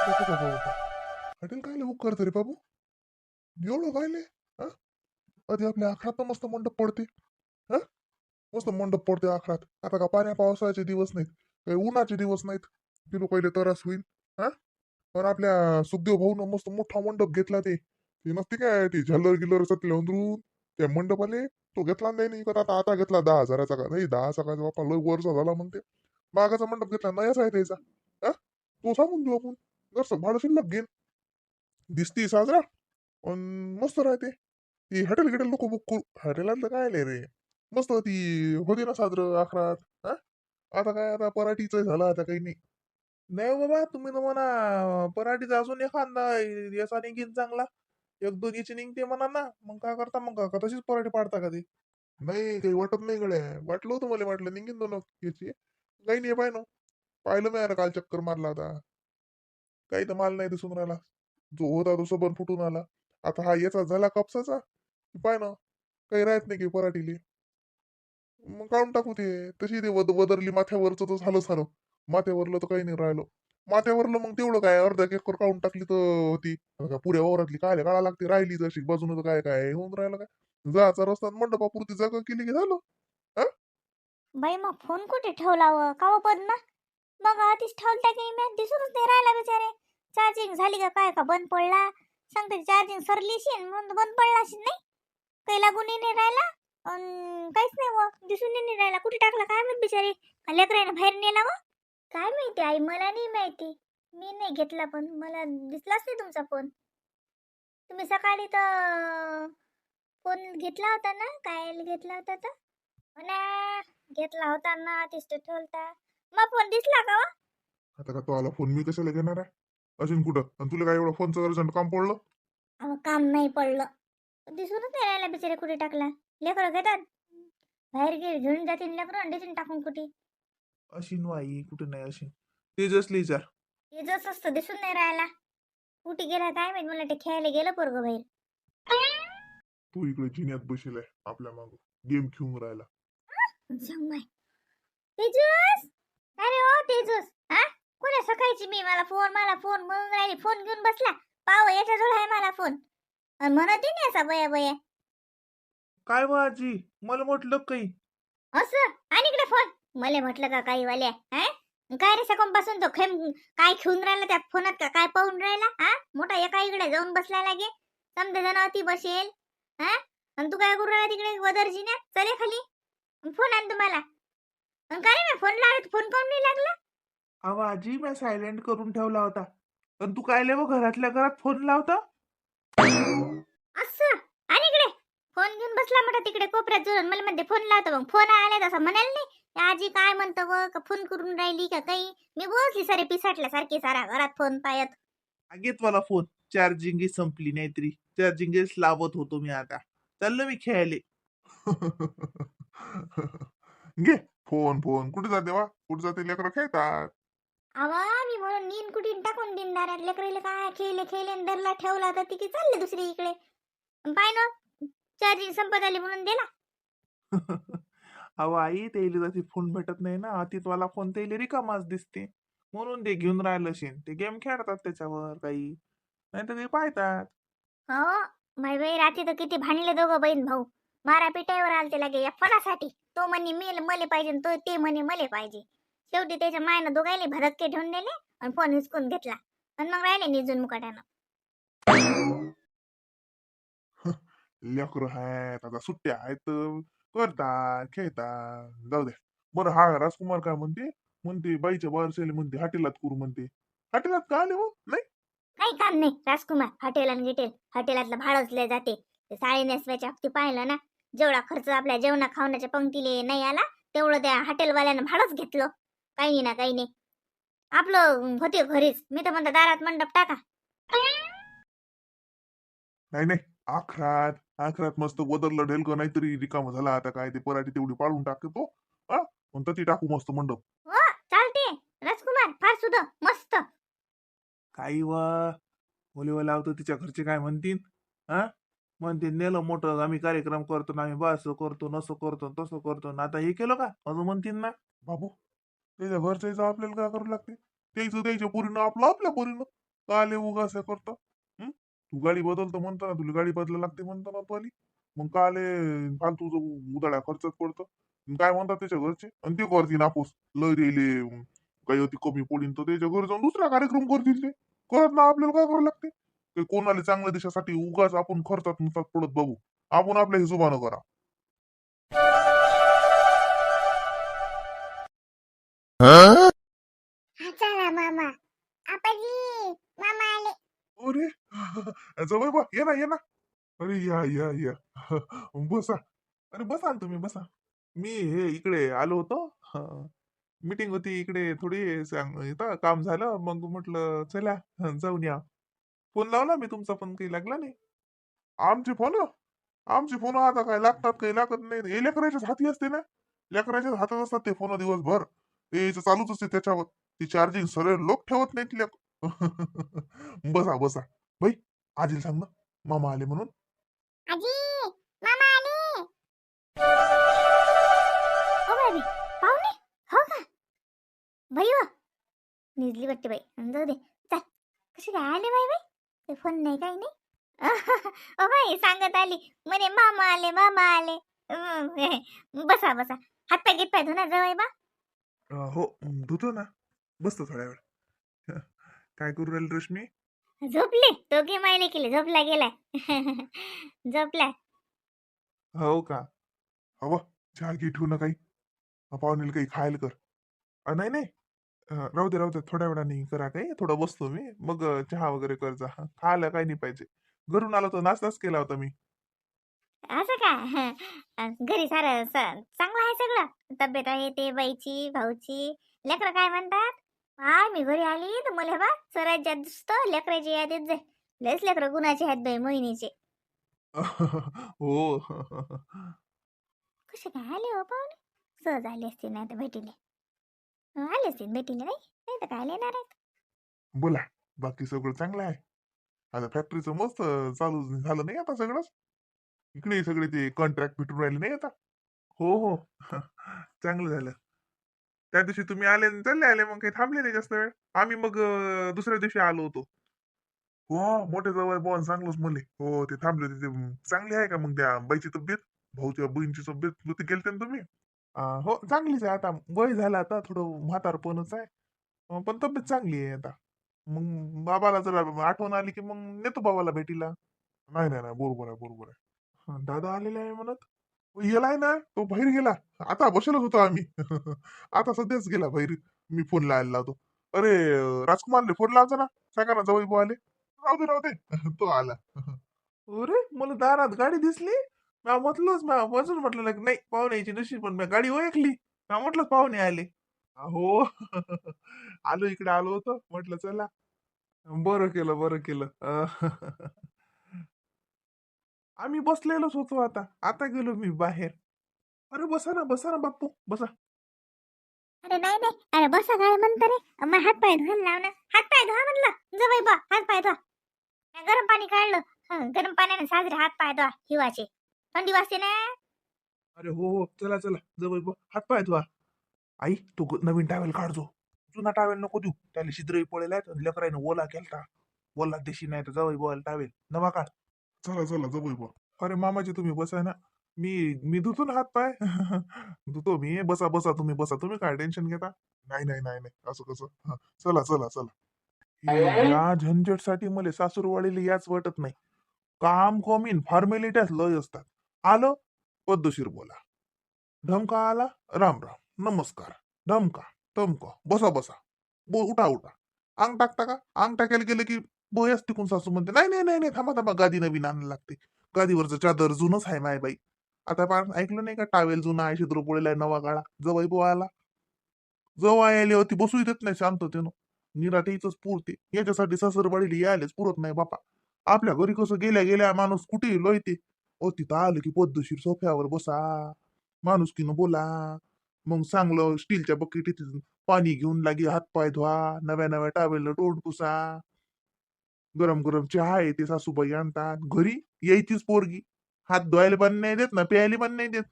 बाबा बाबा बाबा हॉटेल काय बुक करतो रे बाबू? एवढं कायले? हा? आधी आपल्या आखरात मस्त मंडप पडते. हा? मस्त मंडप पडते आखरात. आता का पाण्या पावसाचे दिवस नाहीत, काही उन्हाचे दिवस नाहीत. तिला पहिले त्रास होईल. हा? पण आपल्या सुखदेव भाऊन मस्त मोठा मंडप घेतला ते नसते काय ती झल्लर गिल्लर सतले अंदरून त्या मंडपाले तो घेतला नाही का आता आता घेतला 10,000चा का नाही 10चा का बापा लय वर्ष झाला म्हणते. मागाचा मंडप घेतला नयाच आहे त्याचा. हा? तो सांगून देऊ आपण. जर भाडं शिल्लक घेईन दिसती साजरा पण मस्त राहते. ती हॉटेल गिटेल नको बुक करू. हॉटेलातलं काय लय रे. मस्त ती होती ना साजरं आखरात. हा? आता काय आता पराठीच झालं आता काही नाही. नाही हो बाबा तुम्ही तर म्हणा पराठीचा अजून एखादा याचा निघीन चांगला. एक दोन याची निघते म्हणा ना मग काय करता मग का तशीच पराठी पाडता का ती? नाही काही वाटत नाही गड्या. वाटलं होतं मला वाटलं निघीन दोन याची. काही नाही पाय ना. पाहिलं मी काल चक्कर मारला होता. काही तर माल नाही दिसून राहिला. जो होता तो सबन फुटून आला. आता हा याचा झाला कापसाचा. पाय ना काही राहत नाही की पराठीली. मग काढून टाकू ते. तशी ते वदरली माथ्यावरचं तर झालं सारं. माथ्यावरलं तर काही नाही राहिलं. माथ्यावरलं मग तेवढं काय अर्धा एकर काढून टाकली तर होती. आता का पुऱ्या वावरातली काय काढा लागते राहिली जशी बाजून तर काय काय होऊन राहिलं काय. जायचा रस्ता मंडपापुरती जागा केली की झालं. हा? बाई मग फोन कुठे ठेवला व का व पद्मा? मग आधीच ठेवलता की मी दिसूनच नाही राहिला बिचारे. चार्जिंग झाली का काय का बंद पडला? सांगते चार्जिंग सरली शी मग बंद पडला अशी नाही काही लागूनही नाही राहिला. काहीच नाही व दिसून नाही राहिला कुठे टाकला काय माहित बिचारे. का लेकरानं बाहेर नेला व काय माहिती आई मला नाही माहिती. मी नाही घेतला पण मला दिसलाच नाही तुमचा फोन. तुम्ही सकाळी तर फोन घेतला होता ना काय घेतला होता तर हो ना घेतला होता ना तिथे ठेवलता. मग फोन दिसला का व? आता का तो आला फोन मी कशाला घेणार आहे? अजून कुठं आणि तुला काय एवढं फोनचं अर्जंट काम पडलं? अहो काम नाही पडलं दिसूनच नाही राहिला बिचारे कुठे टाकला. लेकरं घेतात बाहेर घेऊन जातील लेकरं अंड्यातून टाकून कुठे. अशी आई कुठे नाही अशी तेजसली विचार. हे जसं असतं दिसून नाही राहिला. कुठे गेला काय माहित मला ते खेळायला गेलं पोरग बाहेर. तू इकडे जिन्यात बसेल आहे आपल्या माग गेम खेळून राहिला. जमाय तेजस अरे ओ तेजस हा कोणा सकाळची मी मला फोन म्हणून राहिली फोन घेऊन बसला. पाव याच्याजवळ आहे मला फोन आणि म्हणत नाही असा बया बया काय व आजी मला म्हटलं काही. असं आणि इकडे फोन मला म्हटलं का काही वाल्या हा काय रे सकाळपासून तो खेम काय खेळून राहिला त्या फोनात का काय पाहून राहिला हा मोठा एका इकडे जाऊन बसला लागे समजा जण अति बसेल हा आणि तू काय करू राहिला तिकडे वदरजी ना चले खाली फोन आण तुम्हाला काय रे फोन लागत फोन काऊन नाही लागला. अहो आजी मी सायलेंट करून ठेवला होता पण तू काय लेव घरातल्या घरात फोन लावता. असं आणि इकडे फोन घेऊन बसला मोठा तिकडे कोपऱ्यात जाऊन मला म्हणते फोन लावतो मग फोन आला तसा म्हणाल नाही आजी काय म्हणतं व का फोन करून राहिली का काही. मी बसली सारे पिसाटल्या सारखी सारा घरात फोन पायत. घेत मला फोन चार्जिंग संपली नाही तरी चार्जिंग लावत होतो मी आता चाललो मी खेळायले. घे फोन फोन कुठे जाते वा कुठे जाते लेकरं खेळतात. आवा मी म्हणून नीन कुठीन टाकून दिन दारात लेकरीला काय खेळले खेळले आणि धरला ठेवला तर ती चालले दुसरी इकडे पाय ना चार्जिंग संपत आली म्हणून दिला. अहो आई त्याला जशी फोन भेटत नाही ना अतीतवाला फोन त्याला रिकामाच दिसते म्हणून ते घेऊन राहिलं शेन ते गेम खेळतात त्याच्यावर काही नाही तर ते पाहतात. हो माय बाई रात्री तर किती भांडले दोघं बहीण भाऊ मारा पिटाईवर आलते लागे या फणासाठी तो म्हणे मेल मले पाहिजे आणि तो ते म्हणे मले पाहिजे. शेवटी त्याच्या मायनं दोघायले भरतके ठेवून दिले आणि फोन हिसकून घेतला आणि मग राहिले निजून मुकाट्यानं. लेकरं आहेत आता सुट्ट्या आहेत करतात खेळतात जाऊ दे. बरं हा राजकुमार काय म्हणते म्हणते बाईच्या बारसेले म्हणते हॉटेलात करू म्हणते. हॉटेलात का आले हो नाही. काही काम नाही राजकुमार हॉटेल आणि गिटेल हॉटेलातलं भाडंच लय जाते. ते साडी नेसवायच्या हप्ती पाहिलं ना जेवढा खर्च आपल्या जेवणा खावण्याच्या पंक्तीले नाही आला तेवढं त्या हॉटेलवाल्यानं भाडंच घेतलं. काही ना काही नाही आपलं होते घरीच मी तर म्हणतो दारात मंडप टाका. नाही नाही आखरात आखरात मस्त बदललं ढेल का नाहीतरी रिकाम झाला आता काय ते पराठी तेवढी पाडून टाकतो हा म्हणतं ती टाकू मस्त मंडप. हो चालते राजकुमार फार सुद्धा मस्त. काही वा मुलीवर लावतो तिच्या घरचे काय म्हणतील. हा म्हणते नेलं मोठं आम्ही कार्यक्रम करतो ना आम्ही बस करतो नसं करतो तसं करतो ना आता हे केलं का असं म्हणतील ना. बाबू त्याच्या घरच्याचं आपल्याला काय करू लागते त्याचं त्याच्या पोरीनं आपलं आपल्या पोरीनं का आले उगाच हे करतो? तू गाडी बदलतो म्हणतो ना, तुला गाडी बदला लागते म्हणतो ना तू आली. मग का आले फालतू उदाळ्या खर्चात पडतो. काय म्हणतात त्याच्या घरचे आणि ते करतील नापूस लय दिले काही होती कमी पडीन तर त्याच्या घरी जाऊन दुसरा कार्यक्रम करतील ते. करत ना आपल्याला काय करावं लागते ते कोणाला चांगल्या देशासाठी उगाच आपण खर्चात नुसार पडत बघू. आपण आपल्या हिशोबानं करा. हा चला मामा. आपाजी मामा आले. अरे जवळ बा ये ना ये ना. अरे या या या बसा. अरे बसा ना तुम्ही बसा. मी हे इकडे आलो होतो. मीटिंग होती इकडे थोडी इथं काम झालं मग म्हटलं चला जाऊन या. फोन लावला मी तुमचा पण काही लागला नाही. आमचे फोन आता काय लागतात काही लागत नाही. हे लेकराच्याच हाती असते ना. लेकराच्याच हातात असतात ते फोन दिवसभर. ते चालूच असते त्याच्यावर. ती चार्जिंग सरळ लोक ठेवत नाहीत लेक. बसा बसा. भाई आजीला सांग ना मामा आले म्हणून. आजी मामा आले. ओ बाई पाहुणे हो का बाई वा निजली वाटते बाई जाऊ दे चल कशी काय आले बाई बाई ते फोन नाही काही नाही. ओ बाई सांगत आली म्हणे मामा आले मामा आले. बसा बसा हात पाय घेत पाय धुना जवळ बा. हो धुतो ना. बसतो थोड्या वेळ. काय करू राहील रश्मी. झोपले दोघे मायले केले झोपला गेलाय. झोपलाय. हो का हवं चहा घे ठेवू ना काही. पाहुणेला काही खायला कर. नाही नाही राहू दे थोड्या वेळाने करा काही थोडं बसतो मी मग चहा वगैरे कर जा. खायला काही नाही पाहिजे. घरून आलो तर नाश्ताच केला होता मी. असं का. घरी सारं चांगलं आहे सगळं तब्येत आहे ते बाईची भाऊची लेकरं काय म्हणतात. हा मी घरी आली तर मला बा स्वराज्यात दिसतो लेकराची यादीत जाय लयच लेकरं गुणाचे आहेत बाई मोहिनीचे. हो कसे काय आले हो पाहुणे सहज आले असतील नाही तर भेटीले. आले असतील भेटीले नाही नाही तर काय येणार आहेत. बोला बाकी सगळं चांगलं आहे. आता फॅक्टरीचं मस्त चालू झालं नाही आता सगळंच. इकडे सगळे ते कॉन्ट्रॅक्ट भेटून राहिले नाही आता. हो हो चांगलं झालं. त्या दिवशी तुम्ही आले आणि चालले आले मग काही थांबले नाही जास्त वेळ. आम्ही मग दुसऱ्या दिवशी आलो होतो. हो मोठे जवळ बोन चांगलंच म्हणले. हो ते थांबले होते ते चांगली आहे का मग त्या बाईची तब्येत भाऊच्या बहिणीची तब्येत होती गेलते ना तुम्ही. हो चांगलीच आहे आता वय झालं आता थोडं म्हातारपणच आहे. पण तब्येत चांगली आहे आता. मग बाबाला जर आठवण आली की मग नेतो बाबाला भेटीला. नाही नाही नाही बरोबर आहे बरोबर आहे. दादा आलेले आहे म्हणत. गेलाय ना तो बाहेर गेला. आता बसलोच होतो आम्ही. आता सध्याच गेला बाहेर. मी फोन लावायला लावतो. अरे राजकुमारले फोन लावचा ना. सांगा ना जवळ बुवा आले. राहू दे तो आला. अरे मला दारात गाडी दिसली. म्या म्हटलंच म्या वजन म्हटलं की नाही पाहुणे यायची नशीब पण म्या गाडी ओळखली. म्या म्हटलं पाहुणे आले. हो आलो इकडे आलो होतो म्हटलं चला. बरं केलं. आम्ही बसलेलोच होतो आता. आता गेलो मी बाहेर. अरे बसा ना बाप्पू बसा. अरे नाही नाही अरे बसा काय म्हणतं रे मग हात पाय धुवायला लाव ना हात पाय धुवा म्हणलं जवळ बा हात पाय धुवा. गरम पाणी काढलं. गरम पाण्याने साजरे हात पाय धुवा हिवाचे थंडी वाजते ना. अरे हो चला जवळ हात पाय धुवा. आई तू नवीन टावेल काढजो. जुना टावेल नको देऊ त्याला छिद्रही पडेल आहेत आणि लेकराने ओला केलता. ओला देशी नाही तर जवळ बोल टावेल नवा काढ. चला जवळ बा. अरे मामाजी तुम्ही बसा ना. मी मी धुतो ना हात पाय. धुतो मी बसा तुम्ही काय टेन्शन घेता. नाही असं कसं. चला. या झंझटसाठी मला सासूरवाडीला याच वाटत नाही. काम कमीन फॉर्मॅलिटीज लय असतात. आलं पद्धतशीर बोला. धमका आला राम नमस्कार. धमका तमका बसा. उठा. अंग टाकता का अंग टाकायला गेलं की बोयच टिकून सासू म्हणते नाही थांबा गादी नवीन आणायला लागते. गादीवरचं चादर जुनच आहे माय बाई. आता पण ऐकलं नाही का टावेल जुना आहे शिद्र पोळेला नवा काळा जवळ बोवायला. जवळ आली होती बसू देत नाही शांततेनं. निराटेच पुरते याच्यासाठी सासरवाडीला यायलाच पुरत नाही बापा. आपल्या घरी कसं गेल्या माणूस कुठेही लोयते. ओ तिथं आलं की पद्धतशीर सोफ्यावर बसा. माणुसकीनं बोला. मग चांगलं स्टीलच्या बकेटीत पाणी घेऊन लागे हातपाय धुवा. नव्या टावेल तोंड पुसा. गरम चहा आहे ते सासूबाई आणतात. घरी यायचीच पोरगी. हात धुवायला पण नाही देत ना प्यायला पण नाही देत.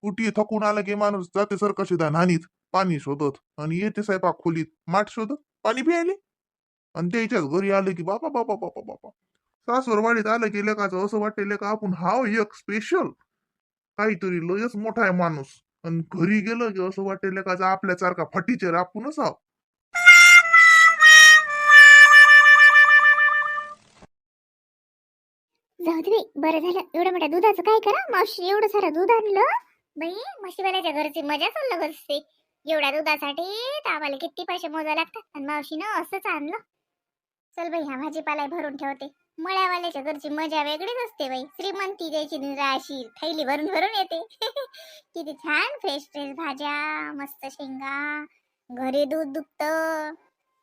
कुठे थकून आला की माणूस जाते सरकशी नानीत पाणी शोधत आणि येते स्वयंपाक खोलीत माठ शोधत पाणी प्यायले. आणि त्याच्याच घरी आले की बापा बापा बापा बापा, सासरवाडीत आलं की लेकाचं असं वाटते का आपण हाव एक स्पेशल काहीतरी लयच मोठा आहे माणूस. आणि घरी गेलं की असं वाटते का आपल्यासारखा फटीचर आपणच आहो. जाऊ दे बाई, बरं झालं एवढं मोठ्या दुधाचं काय करा मावशी, एवढं सारं दूध आणलं बाई. म्हशीवाल्याच्या घरची मजाच अलग असते. एवढ्या दुधासाठी तर आम्हाला किती पैसे मोजावे लागतात, आणि मावशीनं असंच आणलं. चल बाई, हा भाजीपाला भरून ठेवते. मळ्यावाल्याच्या घरची मजा वेगळीच असते बाई. श्रीमंती द्यायची अशी थैली भरून भरून येते. किती छान फ्रेश फ्रेश भाज्या, मस्त शेंगा, घरी दूध दुभतं,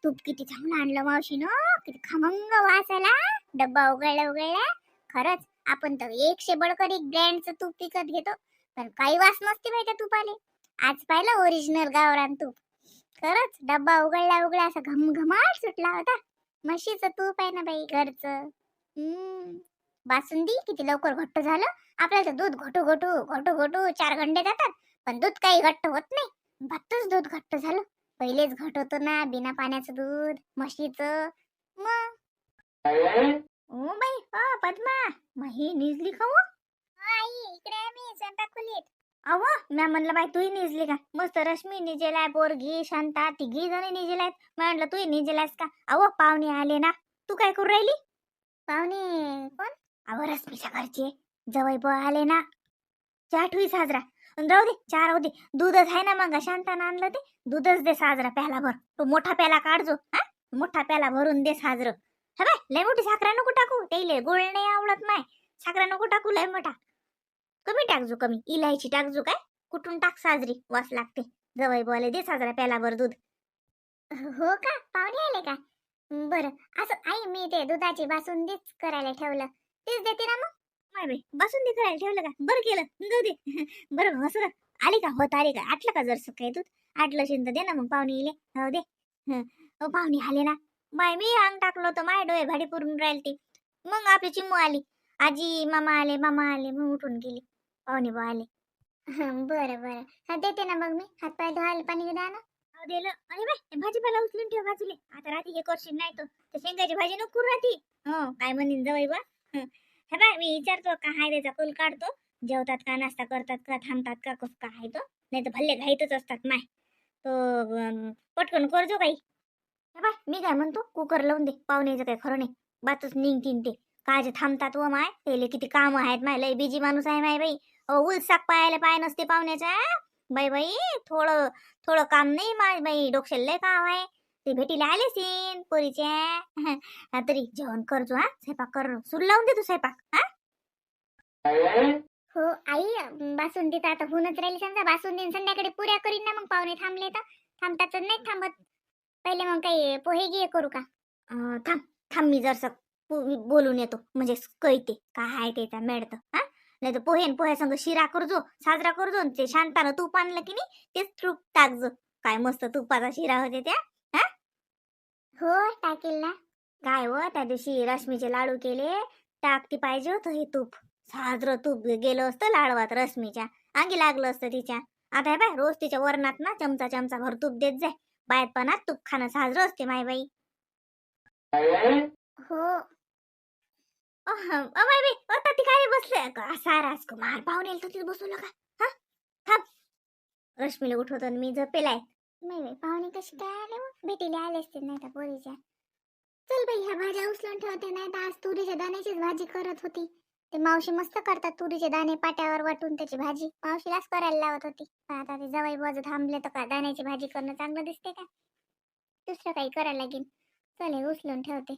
तूप किती चांगलं आणलं मावशीनं, किती खमंग वास आला. डब्बा उघडला उघडला. खरंच आपण तर 100 बळकरी एक ब्रँडचं तूप विकत घेतो, पण काही वास नसते बाई त्या तुपाले. आज पाहिलं ओरिजिनल गावरान तूप. खरंच डब्बा उघडला उघडला असा घमघमाट सुटला होता. म्हशीचं तूप आहे ना बाई, घरचं. बासुंदी किती लवकर घट्ट झालं. आपल्याला तर दूध घोटू घोटू घोटू घोटू 4 घंटे जातात, पण दूध काही घट्ट होत नाही. भातच दूध घट्ट झालं. पहिलेच घट होतं ना बिना पाण्याचं दूध म्हशीचं. मग ओ बाई, पद्मा, मग ही निजली का हो? आई इकडे आहे मी स्वयंपाक खोलीत. अव म्या म्हणलं बाई तूही निजली का? मस्त रश्मी निजेलाय, पोरगी शांता, तिघी जणी निजेलायत. म्हणलं तूही निजेलायस का? अव पाहुणे आले ना, तू काय करू राहिली? पाहुणे कोण? अव रश्मीच्या घरचे जवळ बो आले ना. चहा ठुई साजरा. राहू दे, चहा राहू दे. दूधच आहे ना, मग शांतानं आणलं ते दूधच दे साजरा प्याला भर. तो मोठा प्याला काढजो. हा, मोठा प्याला भरून दे साजरं. हा बाय, लय मोठी साखरा नको टाकू, तेले गोळ नाही आवडत नाही. साखरा नको टाकू लय मोठा, कमी टाकजो, कमी इलायची टाकजो. काय कुठून टाक साजरी, वास लागते. जवळ बोले दे साजरा प्याला भर दूध. हो का, पाहुणे आले का? बरं, असं आई मी ते दुधाची बासुंदीच करायला ठेवलं, तेच देते ना मग. माय बाई, बासुंदी करायला ठेवलं का? बरं केलं, जाऊ दे. बरं हसर आली का? होत आली का? आटलं का जर काय दूध? आटलं शिंद दे ना मग, पाहुणे येले. हो दे. पाहुणे आले ना. माय मी अंग टाकलं होतं, माय डोळे भाडी पुरून राहील ती. मग आपली चिमू आली, आजी मामा आले, मामा आले, मग उठून गेली. पाहुणे बा आले. बरं बरं, हा देते ना मग मी. हात पाय धुवायला पाणी द्या ना. हो दिलं. अरे बाय, भाजीपाला उचलून ठेव बाजूले. आता रात्री हे करशील नाही तर शेंगाची भाजी नको करू राहती. हो काय म्हणीन जवळ बा. हे बाय, मी विचारतो का हाय त्याचा कुल काढतो. जेवतात का, नाश्ता करतात का, थांबतात का, कसं काय आहे तो. नाही तर भल्ले घाईतच असतात माय. तो पटकन करजो काही. हे बाय, मी काय म्हणतो, कुकर लावून दे. पाहुण्याचं काही खरं नाही, बातच निघतीन ते. काय जे थांबतात व माय, तेले किती काम आहेत माय. लय बिजी माणूस आहे माय बाई. उलसाक पायाला पाय नसते पाहुण्याच्या. बाई बाई, थोडं थोडं काम नाही माय बाई, डोक्याला लय काम आहे. ते भेटीला आले सीन पोरीच्या. तरी जेवण करजो. हा, स्वयंपाक कर, सूर लावून दे तू स्वयंपाक. हा हो आई, बासुंदी तर आता होऊनच राहिली. समजा बासुंदी संध्याकाळी पुऱ्या करीन ना मग. पाहुणे थांबले तर थांबतात तर नाही थांबत. पहिले मग काही पोहे गिये करू का? थांब थांब, मी जरसं बोलून येतो, म्हणजे कळते काय आहे त्याचा मेळतं. हा, नाही तर पोह्या संग शिरा करजो, साजरा करजो. ते शांतानं तूप आणलं की नाही, तेच तूप टाकजो. काय मस्त तुपाचा शिरा होते त्या. हा हो टाकेल ना. काय व त्या दिवशी रश्मीचे लाडू केले, टाकती पाहिजे होतं हे तूप. साजरं तूप गेलं असतं लाडवात, रश्मीच्या अंगी लागलं असतं तिच्या. आता हे बाय, रोज तिच्या वरणात ना चमचा चमचा भर तूप देत जाय. बायपणात तूप खाणं साजरं असते माय बाई. हो. बाई बाई, आता ती काय बसले सारा राजकुमार पाहुणे तर तिथे बसवलं का? हा थांब, रश्मीला उठवतो मी झपेलाय. नाही बाई, पाहुणे कशी काय आले मग? भेटीला आले असते नाही तर पोरीच्या. चल बाई, ह्या भाज्या उचलून ठेवते. नाही तर आज तुरीच्या दाण्याचीच भाजी करत होती. ते मावशी मस्त करतात तुरीचे दाणे पाट्यावर वाटून त्याची भाजी. मावशीलाच करायला लावत होती. पण आता ते जवळ बाजू थांबले तर का दाण्याची भाजी करणं चांगलं दिसते का? दुसरं काही करायला लागेल. चल हे उचलून ठेवते.